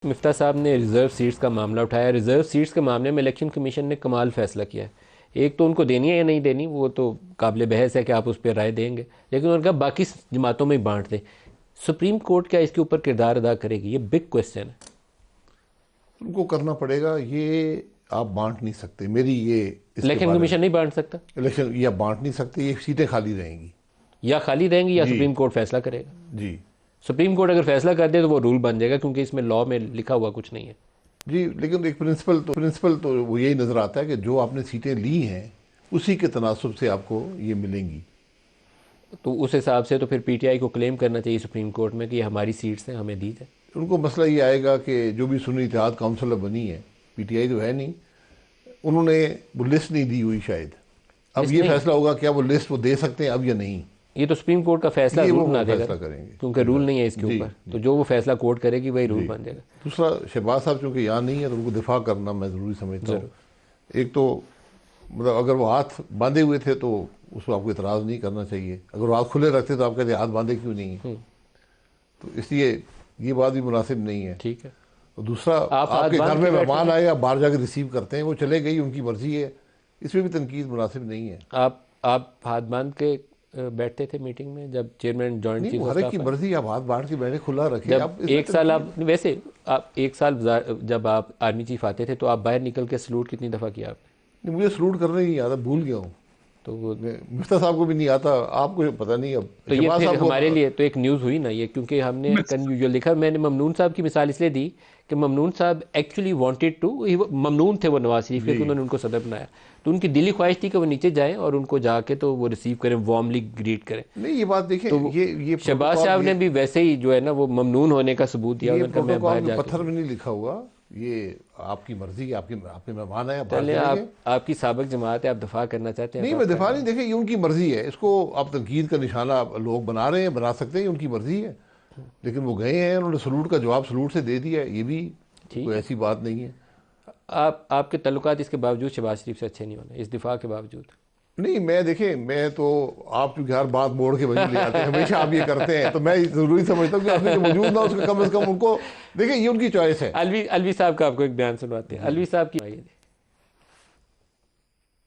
مفتاح صاحب نے reserve seats کا معاملہ اٹھایا. ریزرو سیٹس کے معاملے میں الیکشن کمیشن نے کمال فیصلہ کیا ہے. ایک تو ان کو دینی ہے یا نہیں دینی وہ تو قابل بحث ہے کہ آپ اس پہ رائے دیں گے، لیکن انہوں نے کہا باقی جماعتوں میں ہی بانٹ دیں. سپریم کورٹ کیا اس کے اوپر کردار ادا کرے گی؟ یہ بگ کویسچن ہے. ان کو کرنا پڑے گا. یہ آپ بانٹ نہیں سکتے. میری یہ اس کے الیکشن بارے کمیشن نہیں بانٹ سکتا، میں الیکشن یہ آپ بانٹ نہیں سکتے. یہ سیٹیں خالی رہیں گی. یا خالی رہیں گی یا جی سپریم کورٹ فیصلہ کرے گا. جی سپریم کورٹ اگر فیصلہ کر دے تو وہ رول بن جائے گا، کیونکہ اس میں لاء میں لکھا ہوا کچھ نہیں ہے. جی، لیکن ایک پرنسپل تو وہ یہی نظر آتا ہے کہ جو آپ نے سیٹیں لی ہیں اسی کے تناسب سے آپ کو یہ ملیں گی. تو اس حساب سے تو پھر پی ٹی آئی کو کلیم کرنا چاہیے سپریم کورٹ میں کہ یہ ہماری سیٹس ہیں، ہمیں دی جائے. ان کو مسئلہ یہ آئے گا کہ جو بھی سنی اتحاد کونسلر بنی ہے، پی ٹی آئی تو ہے نہیں، انہوں نے وہ لسٹ نہیں دی ہوئی شاید. اب لسٹ یہ نہیں، فیصلہ ہوگا کیا وہ لسٹ وہ دے سکتے ہیں اب یا نہیں. یہ تو سپریم کورٹ کا فیصلہ یہ رول وہ بنا دے گا، فیصلہ کریں گے کیونکہ رول نہیں ہے اس کے جی اوپر. جی تو جو وہ فیصلہ کورٹ کرے گی وہی رول جی. بن جائے گا. دوسرا، شہباز صاحب چونکہ یہاں نہیں ہے تو ان کو دفاع کرنا میں ضروری سمجھتا ہوں. ایک تو مطلب اگر وہ ہاتھ باندھے ہوئے تھے تو اس کو آپ کو اعتراض نہیں کرنا چاہیے. اگر وہ ہاتھ کھلے رکھتے تو آپ کہتے ہاتھ باندھے کیوں نہیں ہیں. تو اس لیے یہ بات بھی مناسب نہیں ہے. ٹھیک ہے. اور دوسرا، آپ آپ ہاتھ کے گھر باندھ میں کے بیٹھے مہمان تھے، آئے، آپ باہر جا کے ریسیو کرتے ہیں، وہ چلے گئی، ان کی مرضی ہے. اس میں بھی تنقید مناسب نہیں ہے. آپ ہاتھ باندھ کے بیٹھتے تھے میٹنگ میں جب چیئرمین جوائنٹ نہیں، چیف وہ آف ہر ایک کی اسٹاف آئے؟ مرضی. آپ ہاتھ باہر کے بیٹھے کھلا رکھیں. جب اب اس میں ایک سال آپ تنقید ویسے آپ ایک سال جب آپ آرمی چیف آتے تھے تو آپ باہر نکل کے سلوٹ کتنی دفعہ کیا آپ نے؟ نہیں، مجھے سلوٹ کرنا ہی نہیں آتا، بھول گیا ہوں. تو وہ مفتاح صاحب کو بھی نہیں آتا، آپ کو پتہ نہیں. اب تو یہ شہباز پھر صاحب کو ہمارے لیے تو ایک نیوز ہوئی نا یہ، کیونکہ ہم نے کن یوزول دیکھا. میں نے ممنون صاحب کی مثال اس لیے دی کہ ممنون صاحب ایکچولی وانٹیڈ ٹو، ممنون تھے وہ نواز شریف کے کہ جی انہوں نے ان کو صدر بنایا. تو ان کی دلی خواہش تھی کہ وہ نیچے جائیں اور ان کو جا کے تو وہ ریسیو کریں، وارملی گریٹ کریں. نہیں، یہ بات دیکھیں، تو یہ شہباز پروٹوکال، صاحب نے بھی ویسے ہی جو ہے نا وہ ممنون ہونے کا ثبوت دیا. یہ انہوں نے کہا میں پروٹوکال باہر کے جا کے. پتھر میں نہیں لکھا ہوا. یہ آپ کی مرضی ہے. آپ کے مہمان ہیں، باہر چلیں، چلے گئے. آپ کی سابق جماعت ہے، آپ دفاع کرنا چاہتے ہیں نہیں، تو میں آپ کر دفاع لیں. نہیں. دیکھیں، یہ ان کی مرضی ہے. اس کو آپ تنقید کا نشانہ لوگ بنا رہے ہیں، بنا سکتے ہیں، ان کی مرضی ہے. لیکن وہ گئے ہیں، انہوں نے سلوٹ کا جواب سلوٹ سے دے دیا. یہ بھی ٹھیک کوئی ہے. ایسی بات نہیں ہے. آپ کے تعلقات اس کے باوجود شہباز شریف سے اچھے نہیں ہونے، اس دفاع کے باوجود. نہیں، دیکھیں، میں تو آپ چونکہ ہر بات موڑ کے وہیں لے آتے ہیں، ہمیشہ آپ یہ کرتے ہیں، تو میں ضروری سمجھتا ہوں کہ آپ نے جو موجود نہ اس کا کم از کم ان کو دیکھیں. یہ ان کی چوائس ہے. الوی صاحب کا آپ کو ایک بیان سنواتے ہیں. جی. الوی صاحب کی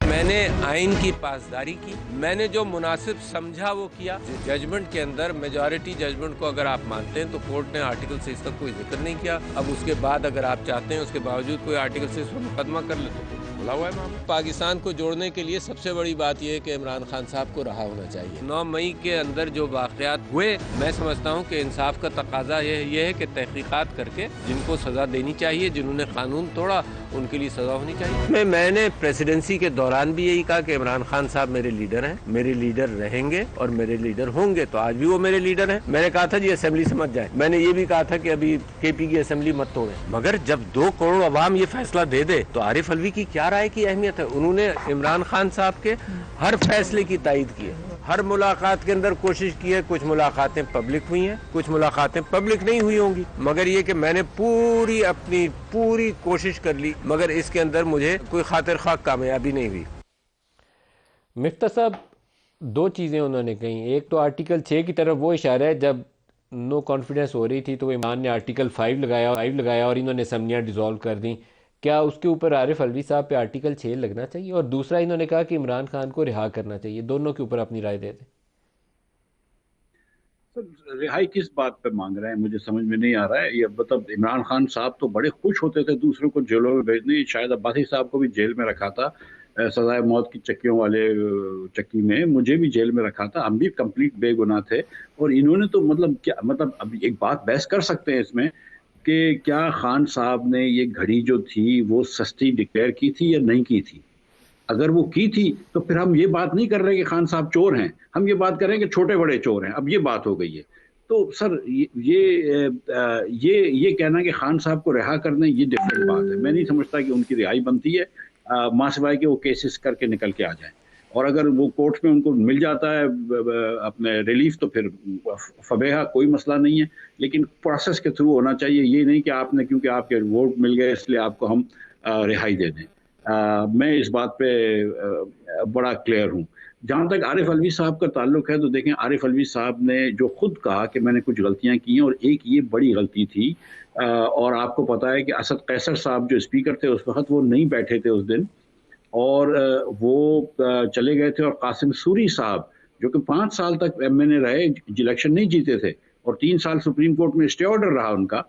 میں نے آئین کی پاسداری کی، میں نے جو مناسب سمجھا وہ کیا. ججمنٹ کے اندر میجورٹی ججمنٹ کو اگر آپ مانتے ہیں تو کورٹ نے آرٹیکل 6 کا کوئی ذکر نہیں کیا. اب اس کے بعد اگر آپ چاہتے ہیں اس کے باوجود کوئی آرٹیکل 6 پر مقدمہ کر لے تو کھلا ہوا ہے معاملہ. پاکستان کو جوڑنے کے لیے سب سے بڑی بات یہ ہے کہ عمران خان صاحب کو رہا ہونا چاہیے. 9 مئی کے اندر جو واقعات ہوئے، میں سمجھتا ہوں کہ انصاف کا تقاضا یہ ہے کہ تحقیقات کر کے جن کو سزا دینی چاہیے، جنہوں نے قانون توڑا ان کے لیے سزا ہونی چاہیے. میں نے پریسیڈنسی کے دوران بھی یہی کہا کہ عمران خان صاحب میرے لیڈر ہیں، میرے لیڈر رہیں گے اور میرے لیڈر ہوں گے. تو آج بھی وہ میرے لیڈر ہیں. میں نے کہا تھا جی اسمبلی سے مت جائیں. میں نے یہ بھی کہا تھا کہ ابھی کے پی کی اسمبلی مت توڑیں. مگر جب 2 کروڑ عوام یہ فیصلہ دے دے تو عارف الوی کی کیا رائے کی اہمیت ہے؟ انہوں نے عمران خان صاحب کے ہر فیصلے کی تائید کی ہے، ہر ملاقات کے اندر کوشش کی ہے. کچھ ملاقاتیں پبلک ہوئی ہیں، کچھ ملاقاتیں پبلک نہیں ہوئی ہوں گی، مگر یہ کہ میں نے اپنی پوری کوشش کر لی، مگر اس کے اندر مجھے کوئی خاطر خواہ کامیابی نہیں ہوئی. مفتاح صاحب 2 چیزیں انہوں نے کہیں. ایک تو آرٹیکل 6 کی طرف وہ اشارہ ہے، جب نو کانفیڈنس ہو رہی تھی تو ایمان نے آرٹیکل 5 لگایا اور انہوں نے اسمبلیاں ڈیزالو کر دیں. کیا اس کے اوپر عارف الوی صاحب پہ آرٹیکل 6 لگنا چاہیے؟ اور دوسرا انہوں نے کہا کہ عمران خان کو رہا کرنا چاہیے. دونوں کے اوپر اپنی رائے دے دیں. رہائی کس بات پہ مانگ رہے ہیں مجھے سمجھ میں نہیں آ رہا ہے. یہ مطلب عمران خان صاحب تو بڑے خوش ہوتے تھے دوسروں کو جیلوں میں بھیجنے. شاید عباسی صاحب کو بھی جیل میں رکھا تھا سزائے موت کی چکیوں والے چکی میں. مجھے بھی جیل میں رکھا تھا، ہم بھی کمپلیٹ بے گناہ تھے. اور انہوں نے تو مطلب کیا، مطلب اب ایک بات بحث کر سکتے ہیں اس میں کہ کیا خان صاحب نے یہ گھڑی جو تھی وہ سستی ڈکلیئر کی تھی یا نہیں کی تھی. اگر وہ کی تھی تو پھر ہم یہ بات نہیں کر رہے کہ خان صاحب چور ہیں، ہم یہ بات کر رہے ہیں کہ چھوٹے بڑے چور ہیں. اب یہ بات ہو گئی ہے. تو سر یہ کہنا کہ خان صاحب کو رہا کرنے، یہ ڈفرینٹ بات ہے. میں نہیں سمجھتا کہ ان کی رہائی بنتی ہے ماں سوائے کہ وہ کیسز کر کے نکل کے آ جائیں. اور اگر وہ کورٹ میں ان کو مل جاتا ہے اپنے ریلیف تو پھر فبیہا کوئی مسئلہ نہیں ہے. لیکن پروسیس کے تھرو ہونا چاہیے. یہ نہیں کہ آپ نے کیونکہ آپ کے ووٹ مل گئے اس لیے آپ کو ہم رہائی دے دیں. میں اس بات پہ بڑا کلیئر ہوں. جہاں تک عارف الوی صاحب کا تعلق ہے تو دیکھیں، عارف الوی صاحب نے جو خود کہا کہ میں نے کچھ غلطیاں کی ہیں، اور ایک یہ بڑی غلطی تھی اور آپ کو پتا ہے کہ اسد قیصر صاحب جو اسپیکر تھے اس وقت وہ نہیں بیٹھے تھے اس دن، اور وہ چلے گئے تھے، اور قاسم سوری صاحب جو کہ 5 سال تک ایم این اے رہے، الیکشن نہیں جیتے تھے، اور 3 سال سپریم کورٹ میں اسٹے آرڈر رہا ان کا،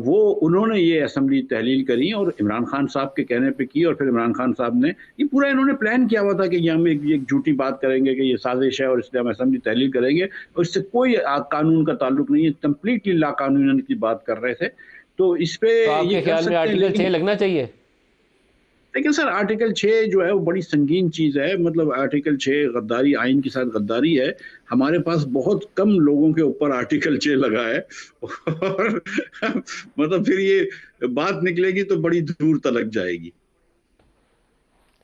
وہ انہوں نے یہ اسمبلی تحلیل کری اور عمران خان صاحب کے کہنے پہ کی، اور پھر عمران خان صاحب نے یہ پورا انہوں نے پلان کیا ہوا تھا کہ یہ ہم ایک جھوٹی بات کریں گے کہ یہ سازش ہے اور اس لیے ہم اسمبلی تحلیل کریں گے، اور اس سے کوئی قانون کا تعلق نہیں ہے، کمپلیٹلی لا قانونی کی بات کر رہے تھے. تو اس پہ تو آپ کے خیال میں آرٹیکل 6 لگنا چاہیے؟ لیکن سر آرٹیکل 6 جو ہے وہ بڑی سنگین چیز ہے. مطلب آرٹیکل 6 غداری، آئین کے ساتھ غداری ہے. ہمارے پاس بہت کم لوگوں کے اوپر آرٹیکل 6 لگا ہے، اور مطلب پھر یہ بات نکلے گی تو بڑی دور تلک جائے گی.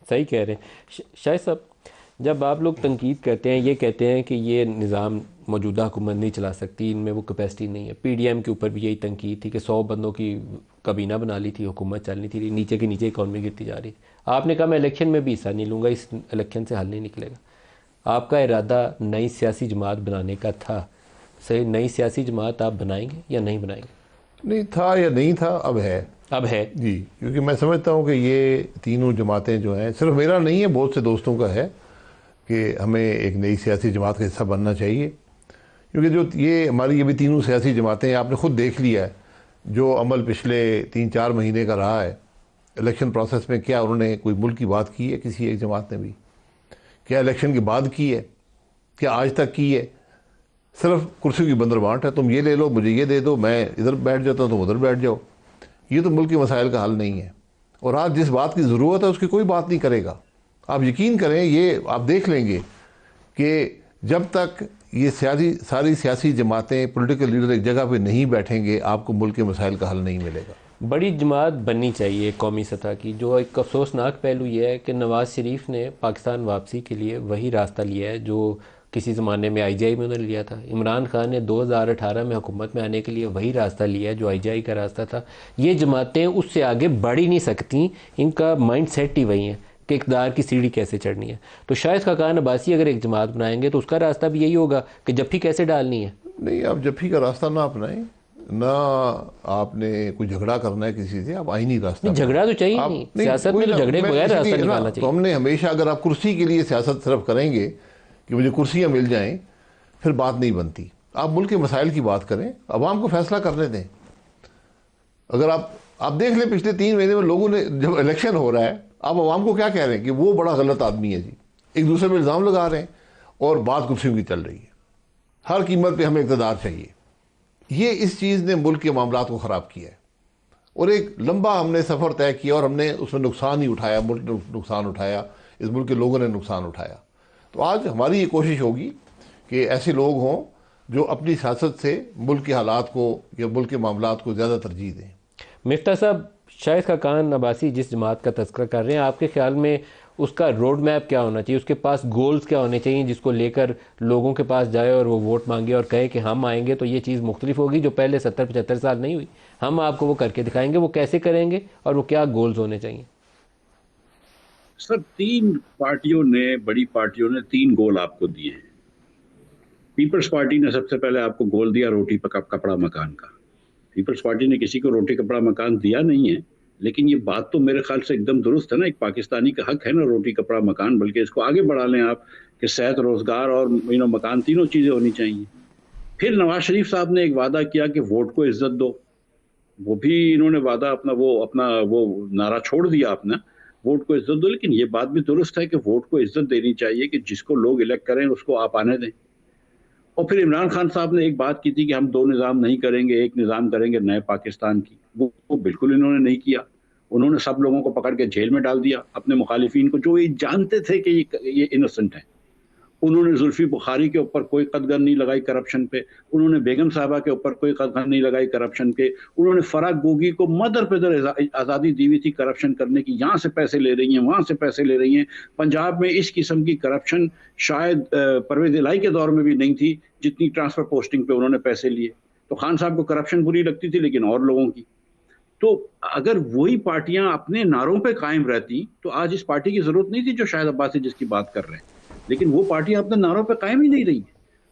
صحیح کہہ رہے ہیں شاہد صاحب. جب آپ لوگ تنقید کرتے ہیں، یہ کہتے ہیں کہ یہ نظام موجودہ حکومت نہیں چلا سکتی، ان میں وہ کیپیسٹی نہیں ہے. پی ڈی ایم کے اوپر بھی یہی تنقید تھی کہ 100 بندوں کی کابینہ بنا لی تھی، حکومت چلنی تھی، نیچے کے نیچے اکانومی گرتی جا رہی. آپ نے کہا میں الیکشن میں بھی حصہ نہیں لوں گا، اس الیکشن سے حل نہیں نکلے گا. آپ کا ارادہ نئی سیاسی جماعت بنانے کا تھا، صحیح؟ نئی سیاسی جماعت آپ بنائیں گے یا نہیں بنائیں گے؟ نہیں تھا یا نہیں تھا، اب ہے. اب ہے جی، کیونکہ میں سمجھتا ہوں کہ یہ تینوں جماعتیں جو ہیں، صرف میرا نہیں ہے، بہت سے دوستوں کا ہے کہ ہمیں ایک نئی سیاسی جماعت کا حصہ بننا چاہیے. کیونکہ جو یہ ہماری یہ بھی تینوں سیاسی جماعتیں ہیں، آپ نے خود دیکھ لیا ہے جو عمل پچھلے 3-4 مہینے کا رہا ہے الیکشن پروسیس میں. کیا انہوں نے کوئی ملک کی بات کی ہے کسی ایک جماعت نے بھی؟ کیا الیکشن کے بعد کی ہے؟ کیا آج تک کی ہے؟ صرف کرسیوں کی بندر بانٹ ہے، تم یہ لے لو، مجھے یہ دے دو، میں ادھر بیٹھ جاتا ہوں، تم ادھر بیٹھ جاؤ. یہ تو ملک کے مسائل کا حل نہیں ہے. اور آج جس بات کی ضرورت ہے اس کی کوئی بات نہیں کرے گا. آپ یقین کریں، یہ آپ دیکھ لیں گے کہ جب تک یہ ساری سیاسی جماعتیں، پولیٹیکل لیڈر ایک جگہ پہ نہیں بیٹھیں گے، آپ کو ملک کے مسائل کا حل نہیں ملے گا. بڑی جماعت بننی چاہیے قومی سطح کی. جو ایک افسوسناک پہلو یہ ہے کہ نواز شریف نے پاکستان واپسی کے لیے وہی راستہ لیا ہے جو کسی زمانے میں آئی جی آئی میں انہوں نے لیا تھا. عمران خان نے 2018 میں حکومت میں آنے کے لیے وہی راستہ لیا ہے جو آئی جی آئی کا راستہ تھا. یہ جماعتیں اس سے آگے بڑھ ہی نہیں سکتیں، ان کا مائنڈ سیٹ ہی وہی ہے کہ اقتدار کی سیڑھی کیسے چڑھنی ہے. تو شاید خاقان عباسی اگر ایک جماعت بنائیں گے تو اس کا راستہ بھی یہی ہوگا کہ جفی کیسے ڈالنی ہے. نہیں، آپ جفی کا راستہ نہ اپنائیں، نہ آپ نے کوئی جھگڑا کرنا ہے کسی سے، آپ آئینی راستہ. جھگڑا تو چاہیے نہیں، سیاست میں تو جھگڑے کے بغیر راستہ نکالنا چاہیے. تو ہم نے ہمیشہ، اگر آپ کرسی کے لیے سیاست صرف کریں گے کہ مجھے کرسیاں مل جائیں، پھر بات نہیں بنتی. آپ ملک کے مسائل کی بات کریں، عوام کو فیصلہ کرنے دیں. اگر آپ دیکھ لیں پچھلے 3 مہینے میں لوگوں نے، جب الیکشن ہو رہا ہے، آپ عوام کو کیا کہہ رہے ہیں کہ وہ بڑا غلط آدمی ہے جی. ایک دوسرے پہ الزام لگا رہے ہیں اور بات کرسیوں کی چل رہی ہے. ہر قیمت پہ ہمیں اقتدار چاہیے. یہ اس چیز نے ملک کے معاملات کو خراب کیا ہے، اور ایک لمبا ہم نے سفر طے کیا اور ہم نے اس میں نقصان ہی اٹھایا. ملک نے نقصان اٹھایا، اس ملک کے لوگوں نے نقصان اٹھایا. تو آج ہماری یہ کوشش ہوگی کہ ایسے لوگ ہوں جو اپنی سیاست سے ملک کے حالات کو یا ملک کے معاملات کو زیادہ ترجیح دیں. مفتاح صاحب، شاہد خاقان عباسی جس جماعت کا تذکرہ کر رہے ہیں، آپ کے خیال میں اس کا روڈ میپ کیا ہونا چاہیے؟ اس کے پاس گولز کیا ہونے چاہیے جس کو لے کر لوگوں کے پاس جائے اور وہ ووٹ مانگے اور کہے کہ ہم آئیں گے تو یہ چیز مختلف ہوگی جو پہلے 70-75 سال نہیں ہوئی، ہم آپ کو وہ کر کے دکھائیں گے. وہ کیسے کریں گے اور وہ کیا گولز ہونے چاہیے؟ سر 3 پارٹیوں نے، بڑی پارٹیوں نے 3 گول آپ کو دیے ہیں. پیپلز پارٹی نے سب سے پہلے آپ کو گول دیا روٹی کپڑا مکان کا. پیپلز پارٹی نے کسی کو روٹی کپڑا مکان دیا نہیں ہے، لیکن یہ بات تو میرے خیال سے ایک دم درست ہے نا. ایک پاکستانی کا حق ہے نا روٹی کپڑا مکان، بلکہ اس کو آگے بڑھا لیں آپ کہ صحت، روزگار اور مکان، تینوں چیزیں ہونی چاہیے. پھر نواز شریف صاحب نے ایک وعدہ کیا کہ ووٹ کو عزت دو. وہ بھی انہوں نے وعدہ اپنا وہ نعرہ چھوڑ دیا اپنا، ووٹ کو عزت دو. لیکن یہ بات بھی درست ہے کہ ووٹ کو عزت دینی چاہیے کہ جس کو لوگ الیکٹ کریں اس کو آپ آنے دیں. اور پھر عمران خان صاحب نے ایک بات کی تھی کہ ہم 2 نظام نہیں کریں گے، ایک نظام کریں گے نئے پاکستان کی. وہ بالکل انہوں نے نہیں کیا. انہوں نے سب لوگوں کو پکڑ کے جیل میں ڈال دیا، اپنے مخالفین کو جو یہ جانتے تھے کہ یہ انوسنٹ ہیں. انہوں نے زلفی بخاری کے اوپر کوئی قدغن نہیں لگائی کرپشن پہ. انہوں نے بیگم صاحبہ کے اوپر کوئی قدغن نہیں لگائی کرپشن پہ. انہوں نے فرح گوگی کو مدر پدر آزادی دی ہوئی تھی کرپشن کرنے کی. یہاں سے پیسے لے رہی ہیں، وہاں سے پیسے لے رہی ہیں. پنجاب میں اس قسم کی کرپشن شاید پرویز الہی کے دور میں بھی نہیں تھی جتنی ٹرانسفر پوسٹنگ پہ انہوں نے پیسے لیے. تو خان صاحب کو کرپشن بری لگتی تھی لیکن اور لوگوں کی. تو اگر وہی پارٹیاں اپنے نعروں پہ قائم رہتی تو آج اس پارٹی کی ضرورت نہیں تھی جو شاہد عباسی جس کی بات کر رہے ہیں. لیکن وہ پارٹیاں اپنے نعروں پہ قائم ہی نہیں رہی.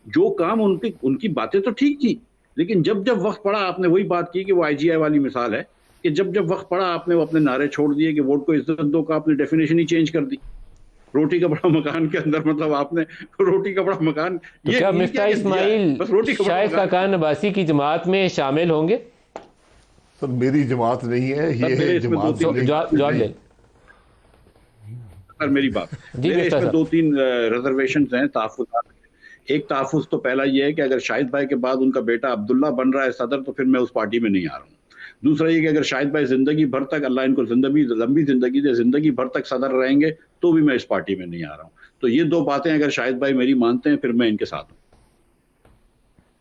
جو کام ان کی باتیں تو ٹھیک تھی لیکن جب جب وقت پڑا آپ نے وہی بات کی کہ وہ IGI والی مثال ہے کہ جب جب وقت پڑا آپ نے وہ اپنے نعرے چھوڑ دیے کہ ووٹ کو عزت دو کا آپ نے ڈیفینیشن ہی چینج کر دی. روٹی کپڑا مکان کے اندر مطلب آپ نے روٹی کپڑا مکان. تو کیا مفتاح اسماعیل شاہد خاقان عباسی کی جماعت میں شامل ہوں گے؟ سر میری جماعت نہیں ہے یہ جماعت. جواب لیں سر میری بات. میرے اس میں 2-3 ریزرویشنز ہیں، تحفظات. ایک تحفظ تو پہلا یہ ہے کہ اگر شاہد بھائی کے بعد ان کا بیٹا عبداللہ بن رہا ہے صدر تو پھر میں اس پارٹی میں نہیں آ رہا ہوں. دوسرا یہ کہ اگر شاہد بھائی زندگی بھر تک، اللہ ان کو لمبی زندگی دے، زندگی بھر تک صدر رہیں گے تو بھی میں اس پارٹی میں نہیں آ رہا ہوں. تو یہ 2 باتیں اگر شاہد بھائی میری مانتے ہیں پھر میں ان کے ساتھ ہوں.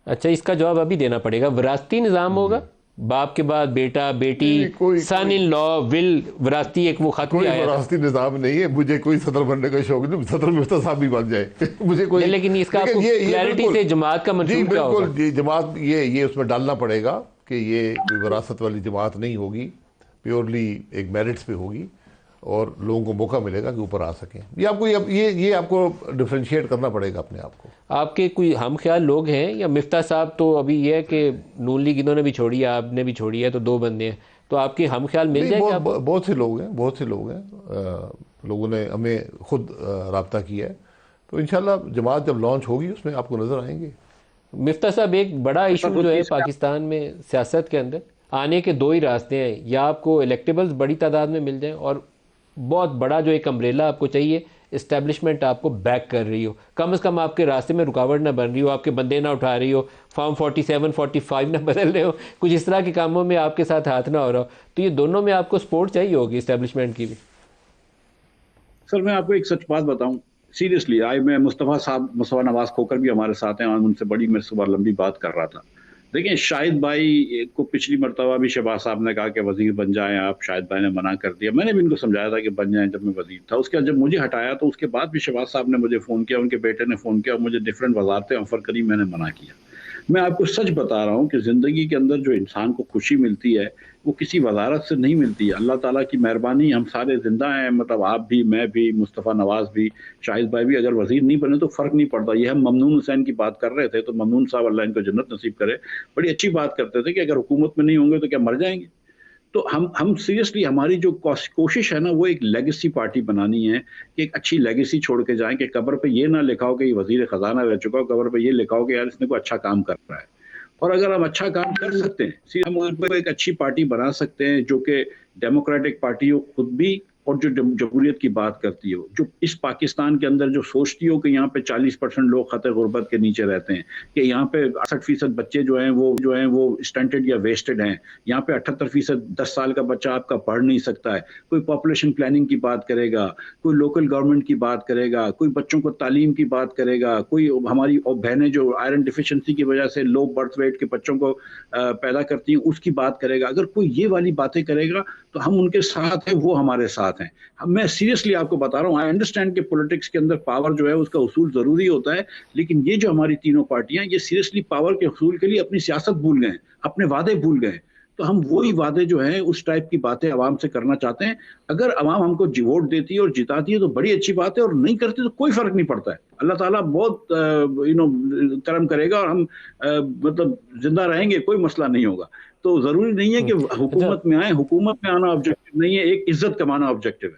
اچھا، اس کا جواب ابھی دینا پڑے گا. وراثتی نظام ہوگا، باپ کے بعد بیٹا بیٹی، سن ان لا ول، وراثتی ایک وہ خط بھی آیا. کوئی وراثتی نظام نہیں ہے. مجھے کوئی صدر بننے کا شوق نہیں. صدر مفتاح صاحب بھی بن جائے مجھے کوئی. لیکن اس کا آپ کو کلیئرٹی سے جماعت کا منشور کیا ہوگا؟ جی جماعت یہ اس میں ڈالنا پڑے گا کہ یہ کوئی وراثت والی جماعت نہیں ہوگی، پیورلی ایک میرٹس پہ ہوگی اور لوگوں کو موقع ملے گا کہ اوپر آ سکیں. یہ آپ کو ڈفرینشیٹ کرنا پڑے گا اپنے آپ کو. آپ کے کوئی ہم خیال لوگ ہیں یا مفتاح صاحب تو ابھی یہ ہے کہ نون لیگ انہوں نے بھی چھوڑی ہے، آپ نے بھی چھوڑی ہے، تو 2 بندے ہیں، تو آپ کے ہم خیال مل جائے گا؟ بہت سے لوگ ہیں لوگوں نے ہمیں خود رابطہ کیا ہے، تو انشاءاللہ جماعت جب لانچ ہوگی اس میں آپ کو نظر آئیں گے. مفتاح صاحب ایک بڑا ایشو جو ہے پاکستان میں سیاست کے اندر، آنے کے 2 ہی راستے ہیں، یا آپ کو الیکٹیبلز بڑی تعداد میں مل جائیں، اور بہت بڑا جو ایک امبریلا آپ کو چاہیے، اسٹیبلشمنٹ آپ کو بیک کر رہی ہو، کم از کم آپ کے راستے میں رکاوٹ نہ بن رہی ہو، آپ کے بندے نہ اٹھا رہی ہو، فارم 47 45 نہ بدل رہے ہو، کچھ اس طرح کے کاموں میں آپ کے ساتھ ہاتھ نہ ہو رہا ہو. تو یہ دونوں میں آپ کو سپورٹ چاہیے ہوگی اسٹیبلشمنٹ کی بھی. سر میں آپ کو ایک سچ بات بتاؤں سیریسلی، میں مصطفیٰ نواز کھوکر بھی ہمارے ساتھ ہیں، اور ان سے بڑی میں صبح لمبی بات کر رہا تھا. دیکھیں شاہد بھائی کو پچھلی مرتبہ بھی شہباز صاحب نے کہا کہ وزیر بن جائیں آپ، شاہد بھائی نے منع کر دیا. میں نے بھی ان کو سمجھایا تھا کہ بن جائیں جب میں وزیر تھا. اس کے بعد جب مجھے ہٹایا تو اس کے بعد بھی شہباز صاحب نے مجھے فون کیا، ان کے بیٹے نے فون کیا، اور مجھے ڈفرینٹ وزارتیں آفر کری، میں نے منع کیا. میں آپ کو سچ بتا رہا ہوں کہ زندگی کے اندر جو انسان کو خوشی ملتی ہے وہ کسی وزارت سے نہیں ملتی ہے. اللہ تعالیٰ کی مہربانی، ہم سارے زندہ ہیں، مطلب آپ بھی، میں بھی، مصطفیٰ نواز بھی، شاہد بھائی بھی. اگر وزیر نہیں بنے تو فرق نہیں پڑتا. یہ ہم ممنون حسین کی بات کر رہے تھے تو ممنون صاحب اللہ ان کو جنت نصیب کرے، بڑی اچھی بات کرتے تھے کہ اگر حکومت میں نہیں ہوں گے تو کیا مر جائیں گے. تو ہم سیریسلی، ہماری جو کوشش ہے نا وہ ایک لیگیسی پارٹی بنانی ہے کہ ایک اچھی لیگیسی چھوڑ کے جائیں، کہ قبر پہ یہ نہ لکھا ہو کہ یہ وزیر خزانہ رہ چکا ہو، قبر پہ یہ لکھا ہو کہ یار اس نے کوئی اچھا کام کر رہا ہے. اور اگر ہم اچھا کام کر سکتے ہیں، ہم ایک اچھی پارٹی بنا سکتے ہیں جو کہ ڈیموکریٹک پارٹی ہو خود بھی، اور جو جمہوریت کی بات کرتی ہو، جو اس پاکستان کے اندر جو سوچتی ہو کہ یہاں پہ 40% لوگ خطے غربت کے نیچے رہتے ہیں، کہ یہاں پہ 68% بچے جو ہیں وہ اسٹنٹڈ یا ویسٹڈ ہیں، یہاں پہ 78% 10 سال کا بچہ آپ کا پڑھ نہیں سکتا ہے. کوئی پاپولیشن پلاننگ کی بات کرے گا، کوئی لوکل گورنمنٹ کی بات کرے گا، کوئی بچوں کو تعلیم کی بات کرے گا، کوئی ہماری بہنیں جو آئرن ڈیفیشنسی کی وجہ سے لو برتھ ویٹ کے بچوں کو پیدا کرتی ہیں اس کی بات کرے گا. اگر کوئی یہ والی باتیں کرے گا تو ہم ان کے ساتھ ہیں، وہ ہمارے ساتھ ہیں. میں سیریسلی آپ کو بتا رہا ہوں، آئی انڈرسٹینڈ کہ پولیٹکس کے اندر پاور جو ہے اس کا اصول ضروری ہوتا ہے، لیکن یہ جو ہماری تینوں پارٹیاں یہ سیریسلی پاور کے حصول کے لیے اپنی سیاست بھول گئے، اپنے وعدے بھول گئے. تو ہم وہی وعدے جو ہیں اس ٹائپ کی باتیں عوام سے کرنا چاہتے ہیں. اگر عوام ہم کو ووٹ دیتی ہے اور جتاتی ہے تو بڑی اچھی بات ہے، اور نہیں کرتی تو کوئی فرق نہیں پڑتا ہے. اللہ تعالیٰ بہت کرم کرے گا اور ہم مطلب زندہ رہیں گے، کوئی مسئلہ نہیں ہوگا. تو ضروری نہیں ہے کہ حکومت میں آئیں، حکومت میں آنا آبجیکٹو نہیں ہے، ایک عزت کمانا آبجیکٹو ہے.